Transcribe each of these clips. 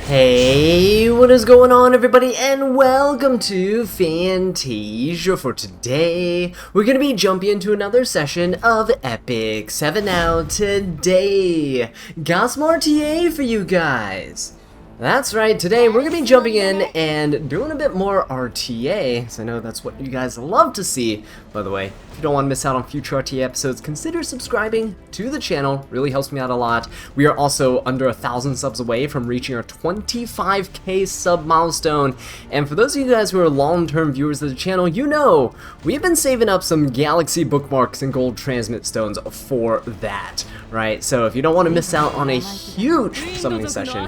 Hey, what is going on everybody, and welcome to Fantasia. For today, we're going to be jumping into another session of Epic 7 Now today. Got some RTA for you guys. That's right, today we're going to be jumping in and doing a bit more RTA, so I know that's what you guys love to see. By the way, if you don't want to miss out on future RTA episodes, consider subscribing to the channel. Really helps me out a lot. We are also under 1,000 subs away from reaching our 25k sub milestone. And for those of you guys who are long-term viewers of the channel, you know we've been saving up some galaxy bookmarks and gold transmit stones for that, right? So if you don't want to miss out on a huge summoning session,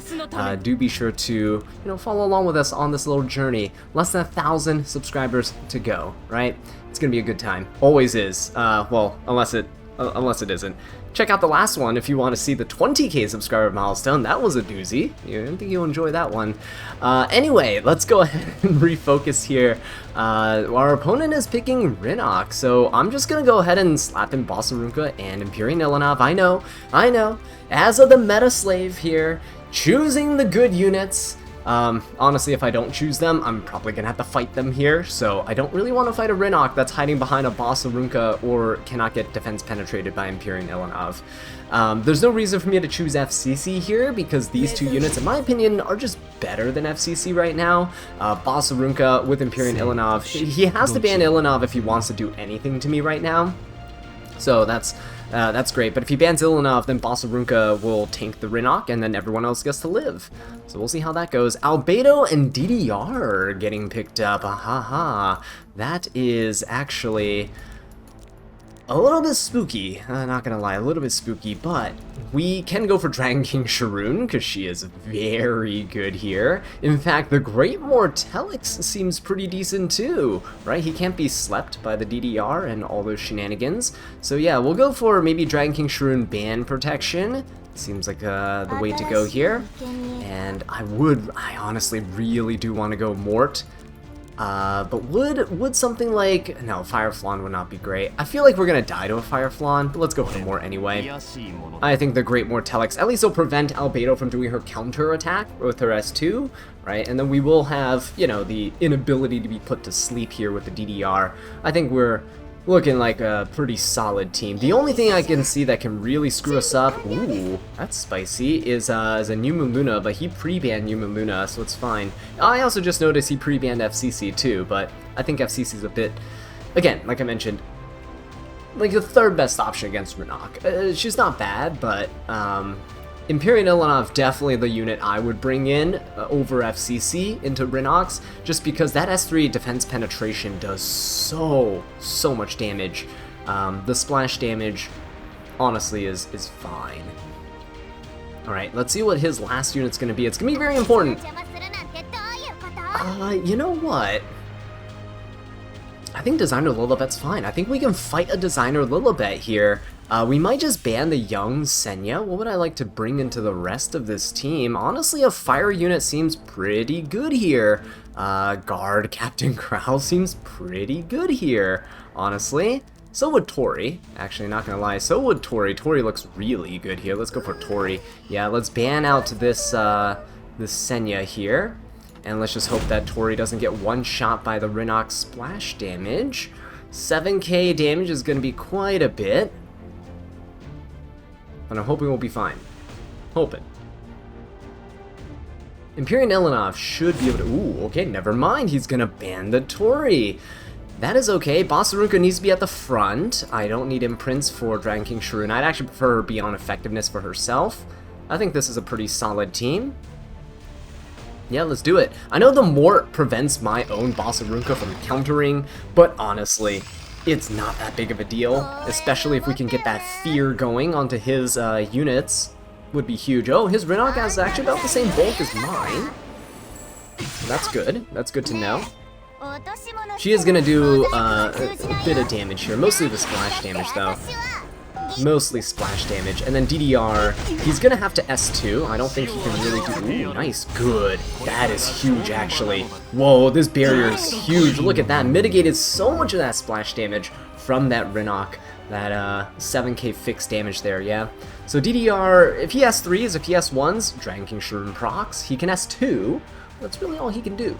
do be sure to follow along with us on this little journey. Less than 1,000 subscribers to go, right? It's gonna be a good time. Always is. Well, unless it isn't. Check out the last one if you want to see the 20k subscriber milestone. That was a doozy. I think you'll enjoy that one. Anyway, let's go ahead and refocus here. Our opponent is picking Rinok, so I'm just gonna go ahead and slap in Bossarunka and Empyrean Ilanov. I know. As of the meta slave here, choosing the good units. Honestly, if I don't choose them, I'm probably gonna have to fight them here, so I don't really want to fight a Rinok that's hiding behind a Bossarunka or cannot get defense penetrated by Empyrean Ilanov. There's no reason for me to choose FCC here, because these two units, in my opinion, are just better than FCC right now. Bossarunka with Empyrean Ilanov, he has to ban Ilanov if he wants to do anything to me right now, so that's great. But if he bans Ilanov, then Bossarunka will tank the Rinok, and then everyone else gets to live. So we'll see how that goes. Albedo and DDR are getting picked up. That is actually a little bit spooky. Not gonna lie, a little bit spooky, but we can go for Dragon King Sharoon, because she is very good here. In fact, the Great Mortelix seems pretty decent too, right? He can't be slept by the DDR and all those shenanigans. So yeah, we'll go for maybe Dragon King Sharoon ban protection. Seems like the way to go here. And I honestly really do want to go Mort. But would something like... No, Fire Flan would not be great. I feel like we're gonna die to a Fire Flan, but let's go for Mort anyway. I think the Great Mortelix at least will prevent Albedo from doing her counter attack with her S2, right? And then we will have, the inability to be put to sleep here with the DDR. I think we're looking like a pretty solid team. The only thing I can see that can really screw us up, ooh, that's spicy, is a New Moon Luna, but he pre-banned New Moon Luna, so it's fine. I also just noticed he pre-banned FCC too, but I think FCC's a bit, again, like I mentioned, like the third best option against Rinok. She's not bad, but Empyrean Ilanov definitely the unit I would bring in over FCC into Rinox, just because that S3 defense penetration does so much damage. The splash damage, honestly, is fine. Alright, let's see what his last unit's going to be. It's going to be very important. You know what? I think Designer Lilibet's fine. I think we can fight a Designer Lilibet here. We might just ban the young Senya. What would I like to bring into the rest of this team? Honestly, a fire unit seems pretty good here. Guard Captain Crow seems pretty good here, honestly. So would Tori. Actually, not gonna lie, so would Tori. Tori looks really good here. Let's go for Tori. Yeah, let's ban out this Senya here. And let's just hope that Tori doesn't get one shot by the Rinok splash damage. 7k damage is gonna be quite a bit. But I'm hoping we'll be fine. Hoping. Empyrean Ilanov should be able to... Ooh, okay, never mind. He's gonna ban the Tori. That is okay. Bossarunka needs to be at the front. I don't need imprints for Dragon King Sharoon. I'd actually prefer her be on effectiveness for herself. I think this is a pretty solid team. Yeah, let's do it. I know the Mort prevents my own Bossarunka from countering, but honestly, it's not that big of a deal, especially if we can get that fear going onto his units. Would be huge. Oh, his Rinok has actually about the same bulk as mine. That's good. That's good to know. She is going to do a bit of damage here. Mostly the splash damage, though. Mostly splash damage. And then DDR, he's going to have to S2. I don't think he can really do... Ooh, nice. Good. That is huge, actually. Whoa, this barrier is huge. Look at that. Mitigated so much of that splash damage from that Rinok, that 7k fixed damage there, yeah? So DDR, if he has 3s, if he has 1s, Dragon King Shurun procs. He can S2, that's really all he can do.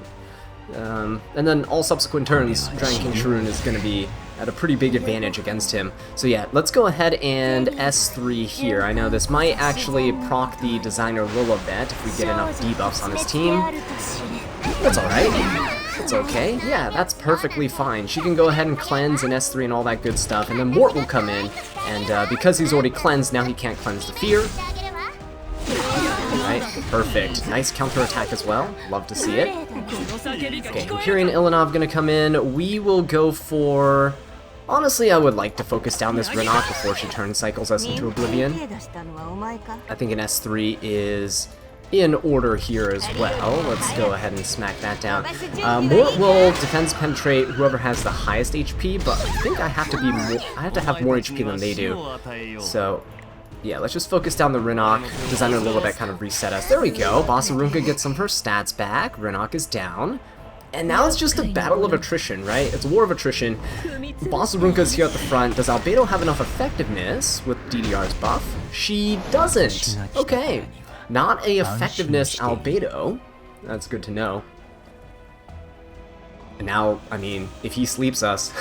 And then all subsequent turns, Dragon King Shurun is going to be at a pretty big advantage against him. So yeah, let's go ahead and S3 here. I know this might actually proc the Designer Lilibet if we get enough debuffs on his team. That's alright. It's okay. Yeah, that's perfectly fine. She can go ahead and cleanse and S3 and all that good stuff, and then Mort will come in, and because he's already cleansed, now he can't cleanse the fear. Alright, perfect. Nice counterattack as well. Love to see it. Okay, Empyrean Ilanov gonna come in. We will go for... Honestly, I would like to focus down this Rinok before she turn cycles us into Oblivion. I think an S3 is in order here as well. Let's go ahead and smack that down. Mort will defense penetrate whoever has the highest HP, but I think I have to be more, I have to have more HP than they do. So yeah, let's just focus down the Rinok. Designer Lilibet kind of reset us. There we go. Bossarunka gets some of her stats back. Rinok is down. And now it's just a battle of attrition, right? It's a war of attrition. Bossarunka's here at the front. Does Albedo have enough effectiveness with DDR's buff? She doesn't. Okay. Not a effectiveness Albedo. That's good to know. And now, I mean, if he sleeps us...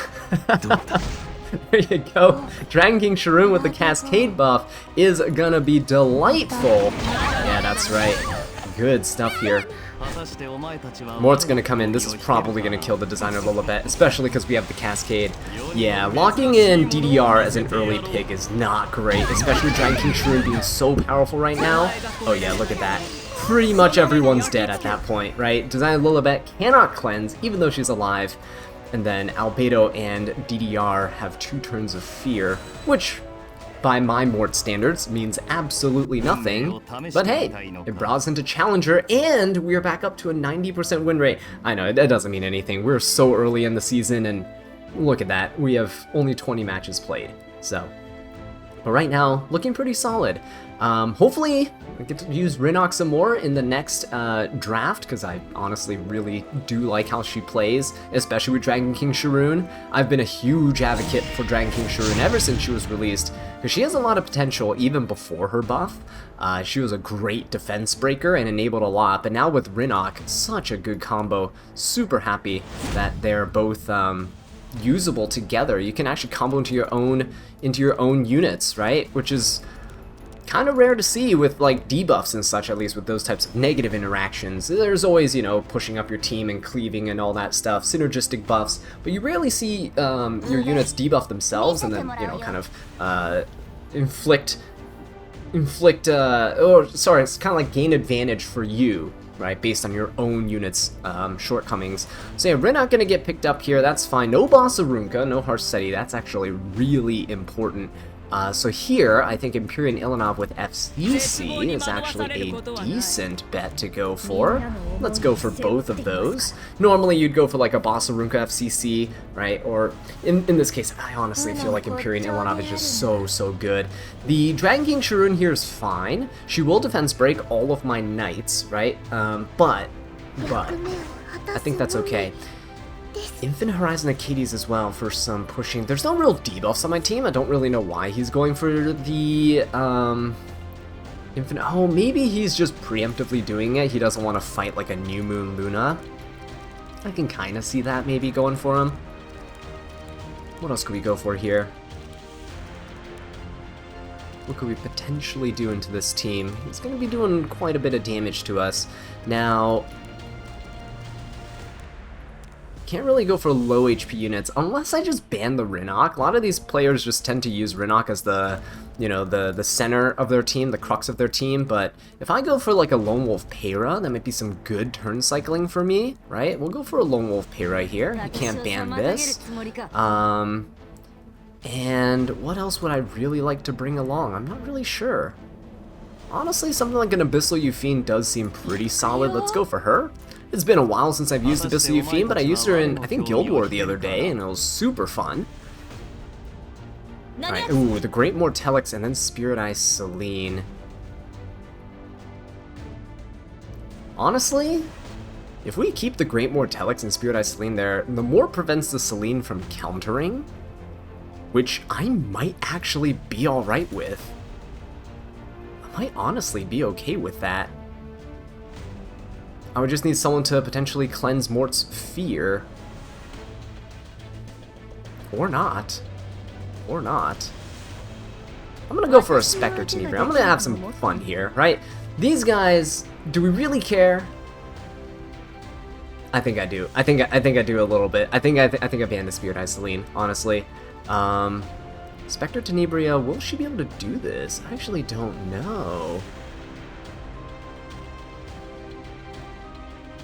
There you go. Dragon King Shurun with the Cascade buff is gonna be delightful. Yeah, that's right. Good stuff here. Mort's gonna come in. This is probably gonna kill the Designer Lilibet, especially because we have the Cascade. Yeah, locking in DDR as an early pick is not great, especially with Dragon King Shurun being so powerful right now. Oh yeah, look at that. Pretty much everyone's dead at that point, right? Designer Lilibet cannot cleanse, even though she's alive. And then Albedo and DDR have 2 turns of fear, which, by my Mort standards, means absolutely nothing. But hey, it brought us into Challenger, and we're back up to a 90% win rate. I know, that doesn't mean anything. We're so early in the season, and look at that. We have only 20 matches played, so. But right now, looking pretty solid. Hopefully, we get to use Rinok some more in the next draft, because I honestly really do like how she plays, especially with Dragon King Shurun. I've been a huge advocate for Dragon King Shurun ever since she was released, because she has a lot of potential even before her buff. She was a great defense breaker and enabled a lot, but now with Rinok, such a good combo. Super happy that they're both usable together. You can actually combo into your own units, right? Which is kind of rare to see with like debuffs and such, at least with those types of negative interactions. There's always, you know, pushing up your team and cleaving and all that stuff, synergistic buffs, but you rarely see your units debuff themselves and then, you know, kind of inflict, sorry, it's kind of like gain advantage for you, right, based on your own unit's shortcomings. So yeah, we're not going to get picked up here, that's fine. No Bossarunka, no Harseti, that's actually really important. So here, I think Empyrean Ilanov with FCC is actually a decent bet to go for. Let's go for both of those. Normally you'd go for like a Bossarunka FCC, right? Or in this case, I honestly feel like Empyrean Ilanov is just so good. The Dragon King Shurun here is fine. She will defense break all of my knights, right? But I think that's okay. Infinite Horizon Acades as well for some pushing. There's no real debuffs on my team. I don't really know why he's going for the Infinite. Oh, maybe he's just preemptively doing it. He doesn't want to fight like a New Moon Luna. I can kind of see that maybe going for him. What else could we go for here? What could we potentially do into this team? He's going to be doing quite a bit of damage to us. Now, can't really go for low HP units unless I just ban the Rinok. A lot of these players just tend to use Rinok as the, you know, the center of their team, the crux of their team, but if I go for like a Lone Wolf Peyra, that might be some good turn cycling for me, right? We'll go for a Lone Wolf Peyra here. You can't ban this. And what else would I really like to bring along? I'm not really sure. Honestly, something like an Abyssal Euphine does seem pretty solid. Let's go for her. It's been a while since I've used Abyssal Euphine, but I used her in, I think, Guild War the other day, and it was super fun. Alright, ooh, the Great Mortelix and then Spirit Eye Celine. Honestly, if we keep the Great Mortelix and Spirit Eye Celine there, the more prevents the Celine from countering. which I might actually be alright with. I might honestly be okay with that. I would just need someone to potentially cleanse Mort's fear. Or not. Or not. I'm gonna go for a Spectre Tenebria. I'm gonna have some fun here, right? These guys, do we really care? I think I do. I think I do a little bit. I think I banned the Spirit Eye Celine, honestly. Spectre Tenebria, will she be able to do this? I actually don't know.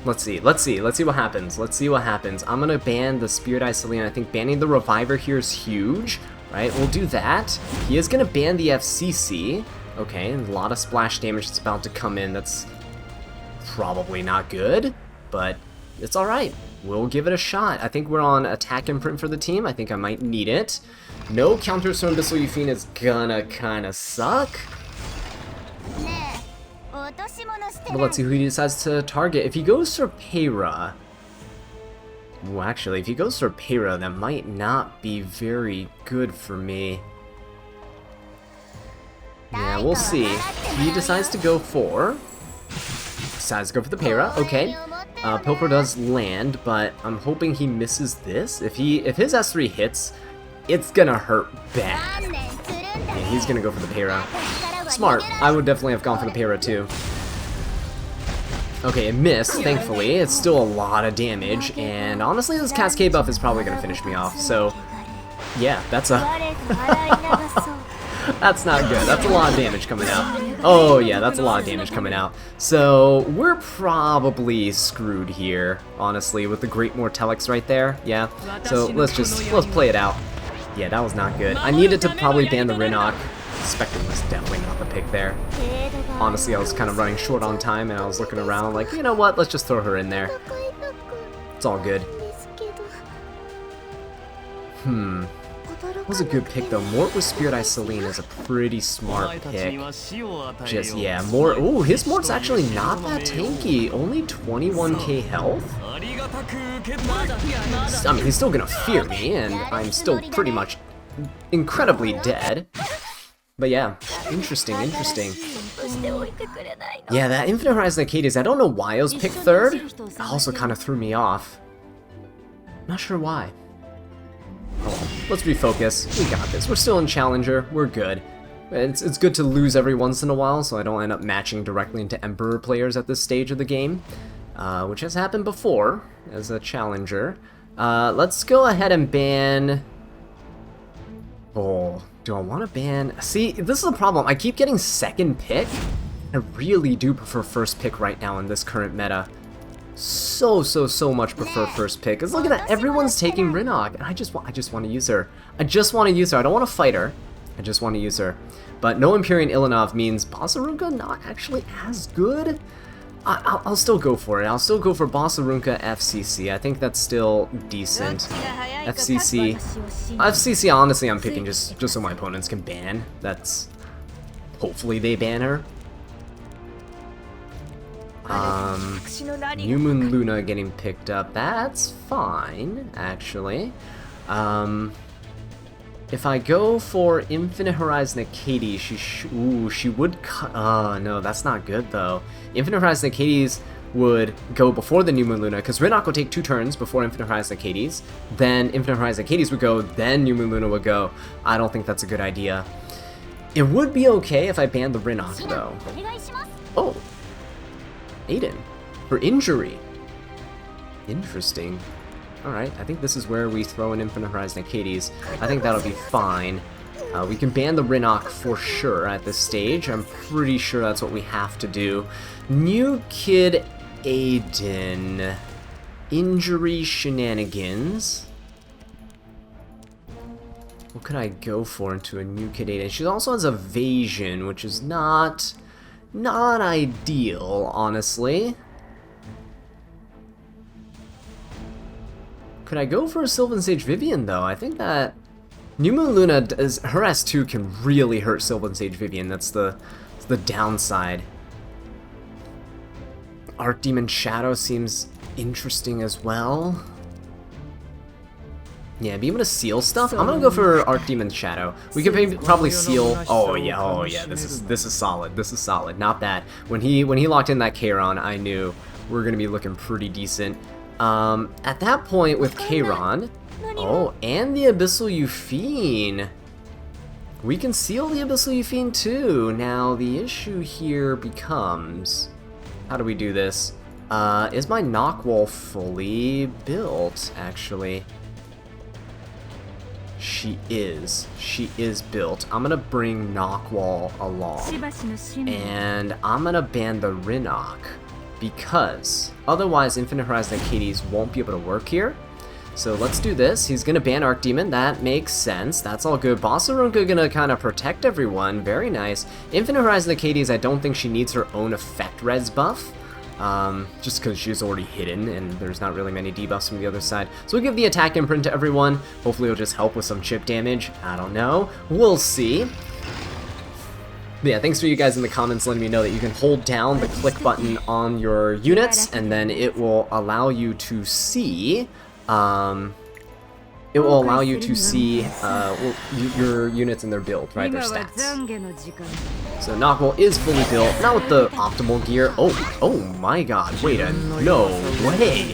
Let's see what happens. Let's see what happens. I'm gonna ban the Spirit Eye Celine. I think banning the Reviver here is huge, right? We'll do that. He is gonna ban the FCC. Okay, a lot of splash damage that's about to come in. That's probably not good, but it's alright. We'll give it a shot. I think we're on attack imprint for the team. I think I might need it. No counter Storm Abyssal Euphine is gonna kinda suck. But let's see who he decides to target. If he goes for Pera... Well, actually, if he goes for Pera, that might not be very good for me. Yeah, we'll see. He decides to go for... Decides to go for the Pera. Okay. Pilfer does land, but I'm hoping he misses this. If his S3 hits, it's gonna hurt bad. Yeah, he's gonna go for the Pera. Smart. I would definitely have gone for the Pera too. Okay, it missed, thankfully. It's still a lot of damage, and honestly, this Cascade buff is probably gonna finish me off, so... Yeah, that's a... That's not good. That's a lot of damage coming out. Oh yeah, that's a lot of damage coming out. So we're probably screwed here, honestly, with the Great Mortelix right there. Yeah. So let's play it out. Yeah, that was not good. I needed to probably ban the Rinnoc. Spectre was definitely not the pick there. Honestly, I was kind of running short on time, and I was looking around like, you know what? Let's just throw her in there. It's all good. That was a good pick though. Mort with Spirit Eye Celine is a pretty smart pick. Just, yeah, Mort. Ooh, his Mort's actually not that tanky. Only 21k health? I mean, he's still gonna fear me, and I'm still pretty much incredibly dead. But yeah, interesting. Yeah, that Infinite Horizon Arcades, I don't know why it was picked third. It also kind of threw me off. Not sure why. Oh, let's refocus. We got this. We're still in Challenger. We're good. It's good to lose every once in a while, so I don't end up matching directly into Emperor players at this stage of the game, which has happened before as a Challenger. Let's go ahead and ban... Oh, do I want to ban... See, this is a problem. I keep getting second pick. I really do prefer first pick right now in this current meta. So much prefer first pick. Cause look at that, everyone's taking Rinnoc, and I just want to use her. I don't want to fight her. I just want to use her. But no Empyrean Ilanov means Bossarunka not actually as good. I'll still go for it. I'll still go for Bossarunka FCC. I think that's still decent. FCC, honestly, I'm picking just so my opponents can ban. That's... Hopefully they ban her. New Moon Luna getting picked up. That's fine, actually. If I go for Infinite Horizon Acades, she would cut. Oh no, that's not good though. Infinite Horizon Acades would go before the New Moon Luna, because Rinnoc would take 2 turns before Infinite Horizon Acades. Then Infinite Horizon Acades would go, then New Moon Luna would go. I don't think that's a good idea. It would be okay if I banned the Rinnoc though. Oh. Aiden. For injury. Interesting. Alright, I think this is where we throw in Infinite Horizon Acades. I think that'll be fine. We can ban the Rinnoc for sure at this stage. I'm pretty sure that's what we have to do. New Kid Aiden. Injury shenanigans. What could I go for into a New Kid Aiden? She also has evasion, which is not ideal, honestly. Could I go for a Sylvan Sage Vivian, though? I think that New Moon Luna, her S2 can really hurt Sylvan Sage Vivian. That's the downside. Archdemon Shadow seems interesting as well. Yeah, be able to seal stuff. I'm gonna go for Arc Demon Shadow. We could probably seal. Oh yeah. This is solid. This is solid. Not bad. When he locked in that Kairon, I knew we're gonna be looking pretty decent. At that point with Kairon, oh, and the Abyssal Euphine. We can seal the Abyssal Euphine too. Now the issue here becomes, how do we do this? Is my knock wall fully built? Actually. She is built. I'm gonna bring Knockwall along, and I'm gonna ban the Rinnock, because otherwise Infinite Horizon Hades won't be able to work here. So let's do this. He's gonna ban Arc Demon. That makes sense. That's all good. Bossarunka gonna kind of protect everyone. Very nice. Infinite Horizon Hades, I don't think she needs her own effect res buff. Just because she's already hidden and there's not really many debuffs from the other side. So we'll give the attack imprint to everyone. Hopefully it'll just help with some chip damage. I don't know. We'll see. But yeah, thanks for you guys in the comments letting me know that you can hold down the click button on your units and then it will allow you to see your units and their build, right? Their stats. So Knockwall is fully built, not with the optimal gear. Oh my god, wait no way.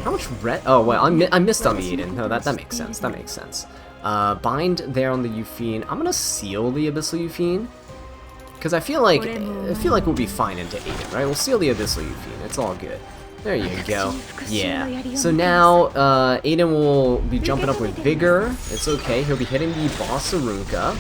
How much red? Oh, well, I missed on the Aiden. No, that makes sense, that makes sense. Bind there on the Euphine. I'm gonna seal the Abyssal Euphine, because I feel like we'll be fine into Aiden, right? We'll seal the Abyssal Euphine, it's all good. There you go. Yeah. So now, Aiden will be jumping up with Vigor. It's okay. He'll be hitting the Bossarunka.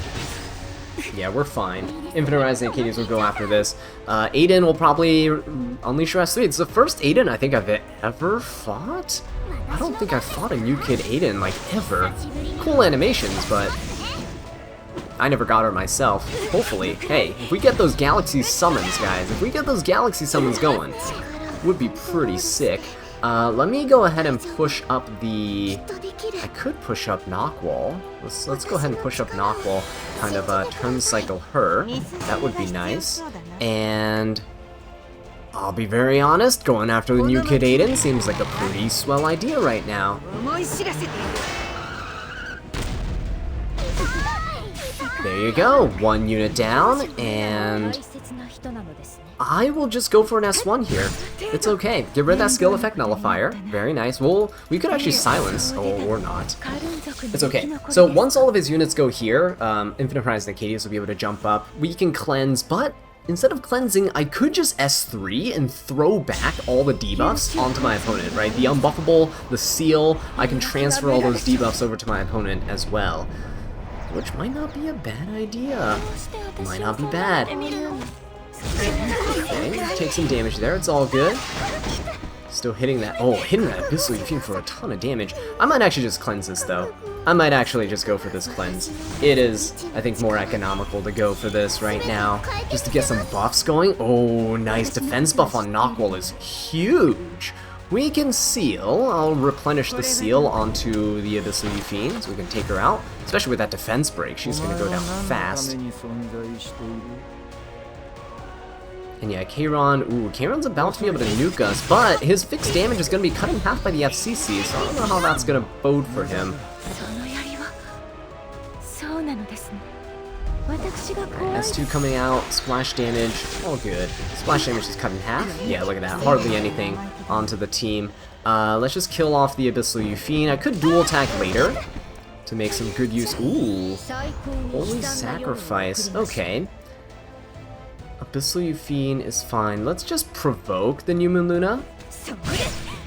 Yeah, we're fine. Infinite Horizon Hades will go after this. Aiden will probably unleash her S3. It's the first Aiden I think I've ever fought. I don't think I've fought a new kid Aiden, like, ever. Cool animations, but I never got her myself. Hopefully. Hey, if we get those Galaxy Summons, guys, if we get those Galaxy Summons going, would be pretty sick. Let me go ahead and push up the... I could push up Knockwall. Let's go ahead and push up Knockwall. Kind of turn cycle her. That would be nice. And I'll be very honest, going after the new kid Aiden seems like a pretty swell idea right now. There you go. One unit down, and I will just go for an S1 here. It's okay. Get rid of that skill effect nullifier. Very nice. We could actually silence, or not. It's okay. So once all of his units go here, Infinite Horizon Hades will be able to jump up. We can cleanse, but instead of cleansing, I could just S3 and throw back all the debuffs onto my opponent, right? The unbuffable, the seal, I can transfer all those debuffs over to my opponent as well. Which might not be a bad idea. Might not be bad. Okay, take some damage there, it's all good. Still hitting that, hitting that Abyssal Euphine for a ton of damage. I might actually just cleanse this though. I might actually just go for this cleanse. It is, I think, more economical to go for this right now, just to get some buffs going. Oh, nice defense buff on Knockwall is huge. We can seal. I'll replenish the seal onto the Abyssal Euphine so we can take her out. Especially with that defense break, she's gonna go down fast. And yeah, Kairon's about to be able to nuke us, but his fixed damage is gonna be cut in half by the FCC, so I don't know how that's gonna bode for him. S2 coming out, splash damage, all good. Splash damage is cut in half. Yeah, look at that, hardly anything onto the team. Let's just kill off the Abyssal Euphine. I could dual attack later to make some good use. Ooh, Holy Sacrifice. Okay. Abyssal Euphine is fine. Let's just provoke the New Moon Luna.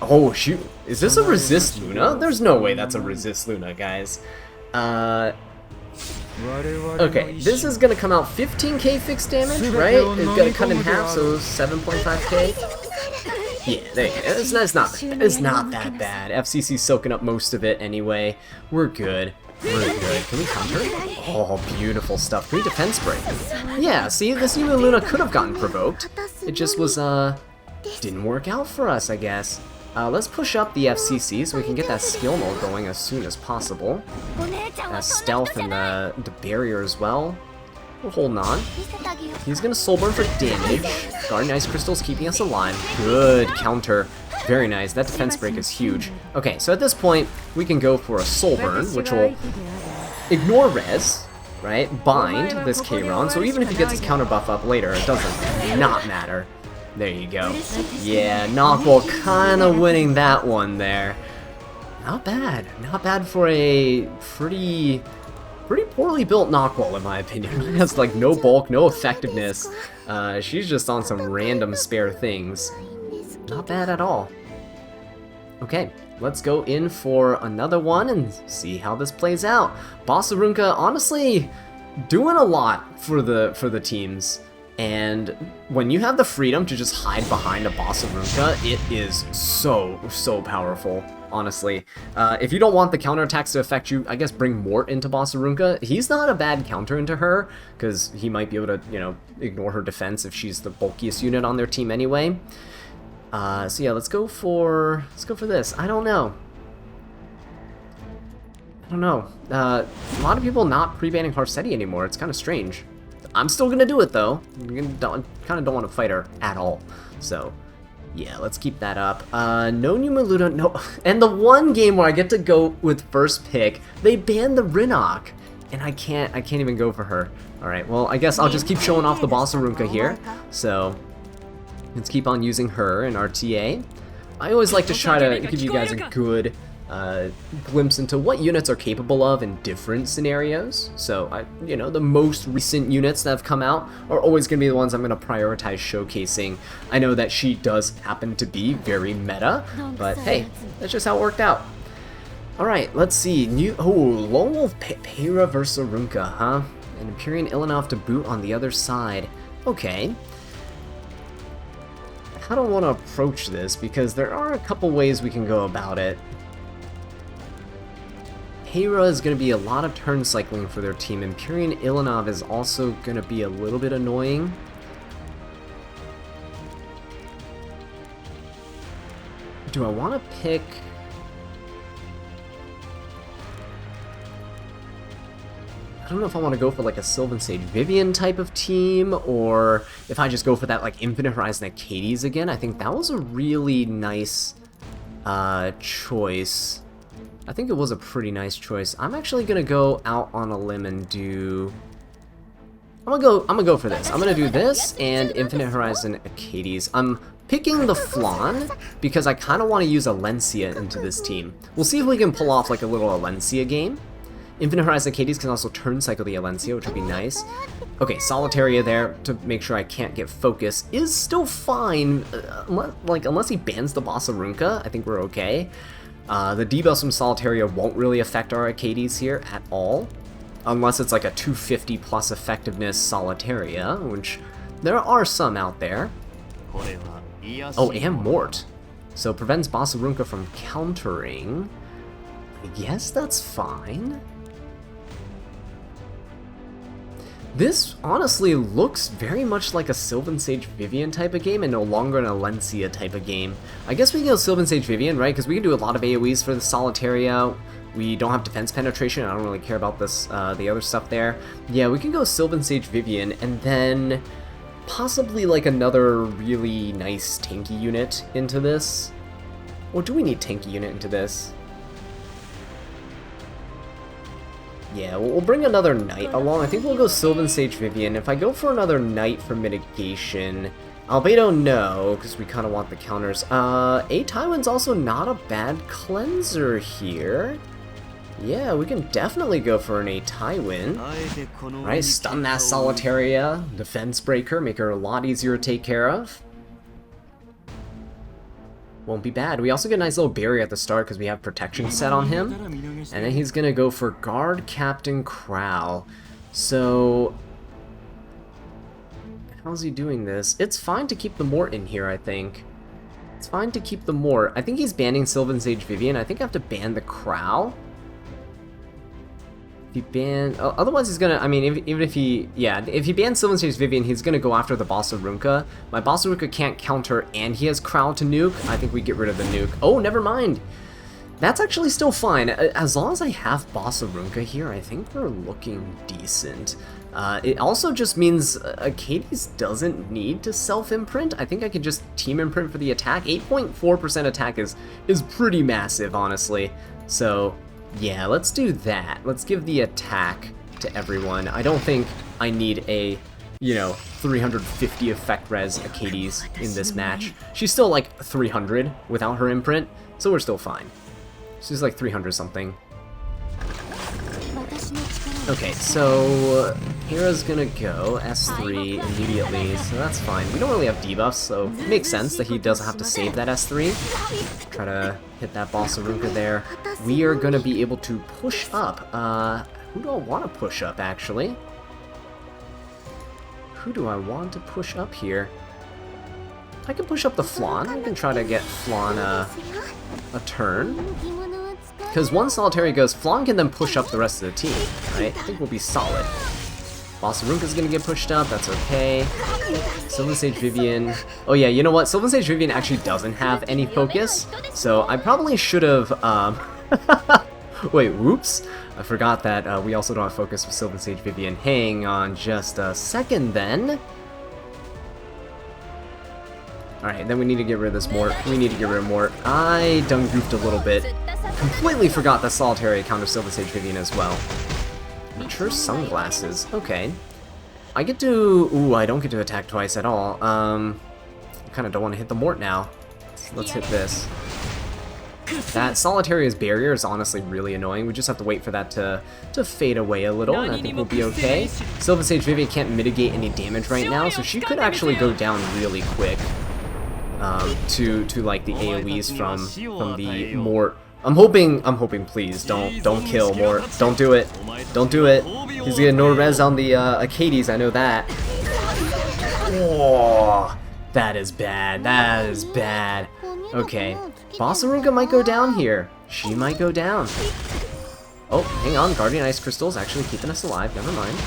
Oh shoot, is this a resist Luna? There's no way that's a resist Luna, guys. Okay, this is gonna come out 15k fixed damage, right? It's gonna cut in half, so 7.5k. Yeah, there you go. It's not that bad. FCC's soaking up most of it anyway. We're good. We're good. Can we counter? Oh, beautiful stuff. Can we defense break? Yeah, see, this new Luna could have gotten provoked. It just was, didn't work out for us, I guess. Let's push up the FCC so we can get that skill mode going as soon as possible. Stealth and the barrier as well. We're holding on. He's gonna soul burn for damage. Guardian Ice Crystal's keeping us alive. Good counter. Very nice. That defense break is huge. Okay, so at this point, we can go for a Soul Burn, which will ignore res, right? Bind this Kayron, so even if he gets his counter buff up later, it doesn't not matter. There you go. Yeah, Knockwall kind of winning that one there. Not bad. Not bad for a pretty poorly built Knockwall, in my opinion. It has like no bulk, no effectiveness. She's just on some random spare things. Not bad at all. Okay, let's go in for another one and see how this plays out. Bossarunka, honestly, doing a lot for the teams. And when you have the freedom to just hide behind a Bossarunka, it is so powerful, honestly. If you don't want the counterattacks to affect you, I guess bring Mort into Bossarunka. He's not a bad counter into her, because he might be able to, you know, ignore her defense if she's the bulkiest unit on their team anyway. So yeah, let's go for this. I don't know. A lot of people not pre-banning Harsetti anymore. It's kind of strange. I'm still gonna do it though. Kind of don't want to fight her at all. So yeah, let's keep that up. No new Maluda, no. And the one game where I get to go with first pick, they banned the Rinok, and I can't even go for her. All right, well I guess I'll just keep showing off the Bossarunka here. So let's keep on using her in RTA. I always like to try to give you guys a good glimpse into what units are capable of in different scenarios. So, you know, the most recent units that have come out are always going to be the ones I'm going to prioritize showcasing. I know that she does happen to be very meta, but hey, that's just how it worked out. Alright, let's see. Lone Wolf Pera versus Arunka, huh? And Empyrean Ilanov to boot on the other side. Okay. I don't want to approach this because there are a couple ways we can go about it. Hera is going to be a lot of turn cycling for their team. Empyrean Ilanov is also going to be a little bit annoying. Do I want to pick... I don't know if I want to go for like a Sylvan Sage Vivian type of team, or if I just go for that like Infinite Horizon Acades again. I think that was a really nice choice. I think it was a pretty nice choice. I'm actually gonna go out on a limb and do... I'm gonna go for this. I'm gonna do this and Infinite Horizon Acades. I'm picking the Flan because I kind of want to use Alencia into this team. We'll see if we can pull off like a little Alencia game. Infinite Horizon Acades can also turn cycle the Alencia, which would be nice. Okay, Solitaria there to make sure I can't get focus is still fine. Unless he bans the Bossarunka, I think we're okay. The debuffs from Solitaria won't really affect our Acades here at all. Unless it's like a 250 plus effectiveness Solitaria, which there are some out there. Oh, and Mort. So prevents Bossarunka from countering. I guess that's fine. This honestly looks very much like a Sylvan Sage Vivian type of game and no longer an Alencia type of game. I guess we can go Sylvan Sage Vivian, right? Because we can do a lot of AoEs for the Solitaria. We don't have defense penetration. I don't really care about this, the other stuff there. Yeah, we can go Sylvan Sage Vivian and then possibly like another really nice tanky unit into this. Or do we need tanky unit into this? Yeah, we'll bring another Knight along. I think we'll go Sylvan Sage Vivian. If I go for another Knight for mitigation, Albedo no, because we kind of want the counters. A Tywin's also not a bad cleanser here. Yeah, we can definitely go for an A Tywin. Right, stun that Solitaria, defense breaker, make her a lot easier to take care of. Won't be bad. We also get a nice little barrier at the start because we have protection set on him. And then he's going to go for Guard Captain Crow. So, how's he doing this? It's fine to keep the Mort in here, I think. It's fine to keep the Mort. I think he's banning Sylvan Sage Vivian. I think I have to ban the Crow. If he bans... otherwise he's gonna... I mean, even if he... Yeah, if he bans Sylvan Sage Vivian, he's gonna go after the Bossarunka. My Bossarunka can't counter, and he has Crow to nuke. I think we get rid of the nuke. Oh, never mind! That's actually still fine. As long as I have Bossarunka here, I think we're looking decent. It also just means Arcades doesn't need to self-imprint. I think I could just team imprint for the attack. 8.4% attack is pretty massive, honestly. So, yeah, let's do that. Let's give the attack to everyone. I don't think I need a, 350 effect res Arcades in this match. She's still like 300 without her imprint, so we're still fine. She's like 300 something. Okay, so Hera's gonna go S3 immediately, so that's fine. We don't really have debuffs, so it makes sense that he doesn't have to save that S3. Try to hit that Bossarunka there. We are gonna be able to push up. Who do I want to push up, actually? Who do I want to push up here? I can push up the Flan. I can try to get Flan a turn. Because once Solitaria goes, Flan can then push up the rest of the team, right? I think we'll be solid. Bossarunka's gonna get pushed up, that's okay. Sylvan Sage Vivian. Oh yeah, you know what? Sylvan Sage Vivian actually doesn't have any focus, so I probably should have, wait, whoops. I forgot that we also don't have focus with Sylvan Sage Vivian. Hang on just a second then. Alright, then we need to get rid of this Mort. We need to get rid of Mort. I done goofed a little bit. Completely forgot that Solitaria counter Sylvan Sage Vivian as well. Mature sunglasses. Okay. I get to... Ooh, I don't get to attack twice at all. I kind of don't want to hit the Mort now. Let's hit this. That Solitaria's barrier is honestly really annoying. We just have to wait for that to fade away a little, and I think we'll be okay. Sylvan Sage Vivian can't mitigate any damage right now, so she could actually go down really quick. To like the AoEs from the Mort. I'm hoping, please, don't kill Mort. Don't do it. Don't do it. He's gonna no res on the Arcades, I know that. Oh, that is bad. That is bad. Okay. Bossarunka might go down here. She might go down. Oh, hang on. Guardian Ice Crystal's actually keeping us alive. Never mind.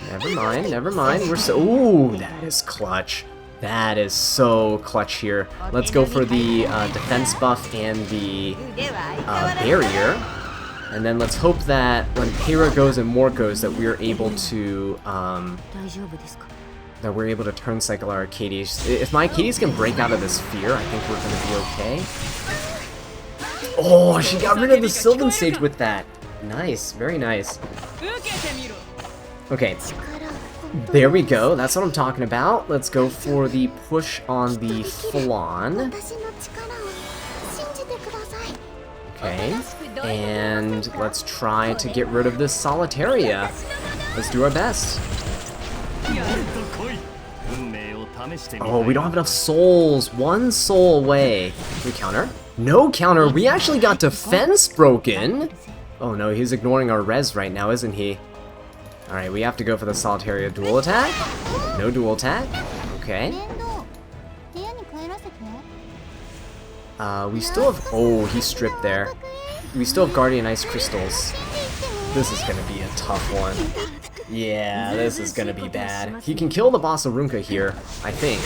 Never mind, never mind. We're so... Ooh, that is clutch. That is so clutch here. Let's go for the defense buff and the barrier. And then let's hope that when Hera goes and Mort goes that we're able to turn cycle our Arcades. If my Arcades can break out of this fear, I think we're gonna be okay. Oh, she got rid of the Sylvan Sage with that. Nice, very nice. Okay. There we go, that's what I'm talking about. Let's go for the push on the Flan. Okay, and let's try to get rid of this Solitaria. Let's do our best. Oh, we don't have enough souls. One soul away. Can we counter? No counter. We actually got defense broken. Oh no, he's ignoring our res right now, isn't he? Alright, we have to go for the Solitaria dual attack. No dual attack. Okay. We still have... Oh, he stripped there. We still have Guardian Ice Crystals. This is gonna be a tough one. Yeah, this is gonna be bad. He can kill the Bossarunka here, I think.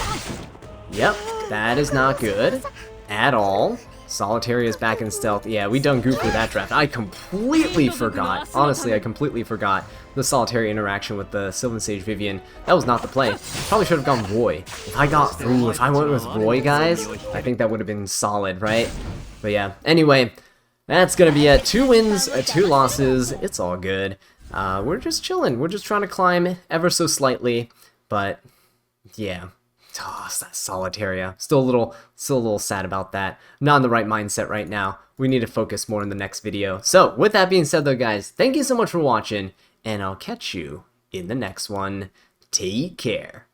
Yep, that is not good at all. Solitaria is back in stealth. Yeah, we done goofed with that draft. I completely forgot. Honestly, I completely forgot the Solitaria interaction with the Sylvan Sage Vivian. That was not the play. Probably should have gone Roy. If I went with Roy, guys, I think that would have been solid, right? But yeah, anyway, that's gonna be it. 2 wins, 2 losses. It's all good. We're just chilling. We're just trying to climb ever so slightly, but yeah. Oh, it's that Solitaria. Still a little sad about that. Not in the right mindset right now. We need to focus more in the next video. So, with that being said though, guys, thank you so much for watching, and I'll catch you in the next one. Take care.